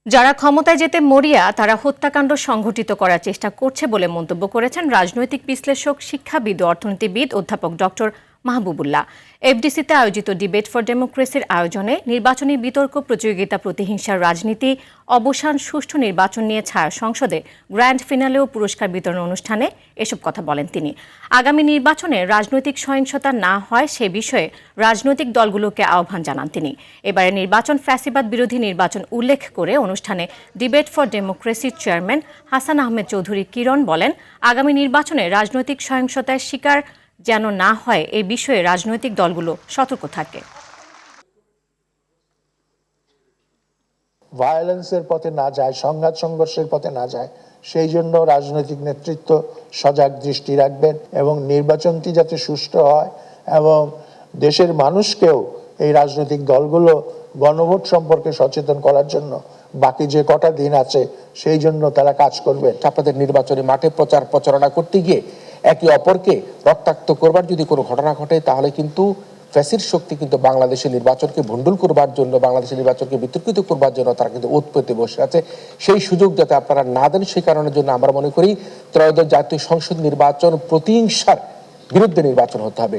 যারা ক্ষমতায় যেতে মরিয়া তারা হত্যাকাণ্ড সংঘটিত করার চেষ্টা করছে বলে মন্তব্য করেছেন রাজনৈতিক বিশ্লেষক, শিক্ষাবিদ ও অর্থনীতিবিদ অধ্যাপক ডক্টর মাহবুবুল্লাহ। এফডিসিতে আয়োজিত ডিবেট ফর ডেমোক্রেসির আয়োজনে নির্বাচনী বিতর্ক, প্রতিযোগিতা, প্রতিহিংসার রাজনীতি, অবসান, সুষ্ঠু নির্বাচন নিয়ে ছায়া সংসদে গ্র্যান্ড ফিনালে ও পুরস্কার বিতরণ অনুষ্ঠানে এসব কথা বলেন তিনি। আগামী নির্বাচনে রাজনৈতিক সহিংসতা না হয় সে বিষয়ে রাজনৈতিক দলগুলোকে আহ্বান জানান তিনি। এবারে নির্বাচন ফ্যাসিবাদ বিরোধী নির্বাচন উল্লেখ করে অনুষ্ঠানে ডিবেট ফর ডেমোক্রেসির চেয়ারম্যান হাসান আহমেদ চৌধুরী কিরণ বলেন, আগামী নির্বাচনে রাজনৈতিক সহিংসতার শিকার যেন না হয় এই বিষয়ে রাজনৈতিক দলগুলো সতর্ক থাকে। ভায়োলেন্সের পথে না যায়, সংঘাত সংঘর্ষের পথে না যায়, সেই জন্য রাজনৈতিক নেতৃত্ব সজাগ দৃষ্টি রাখবেন এবং নির্বাচনটি যাতে সুষ্ঠু হয় এবং দেশের মানুষকেও এই রাজনৈতিক দলগুলো গণভোট সম্পর্কে সচেতন করার জন্য বাকি যে কটা দিন আছে সেই জন্য তারা কাজ করবেন। আপনাদের নির্বাচনী মাঠে প্রচার প্রচারণা করতে গিয়ে একে অপরকে রক্তাক্ত করবার যদি কোনো ঘটনা ঘটে তাহলে কিন্তু ফ্যাসির শক্তি কিন্তু বাংলাদেশের নির্বাচনকে ভণ্ডুল করবার জন্য, বাংলাদেশের নির্বাচনকে বিতর্কিত করবার জন্য তারা কিন্তু ওত পেতে বসে আছে। সেই সুযোগ যাতে আপনারা না দেন সেই কারণের জন্য আমরা মনে করি ত্রয়োদশ জাতীয় সংসদ নির্বাচন প্রতিহিংসার বিরুদ্ধে নির্বাচন হতে হবে।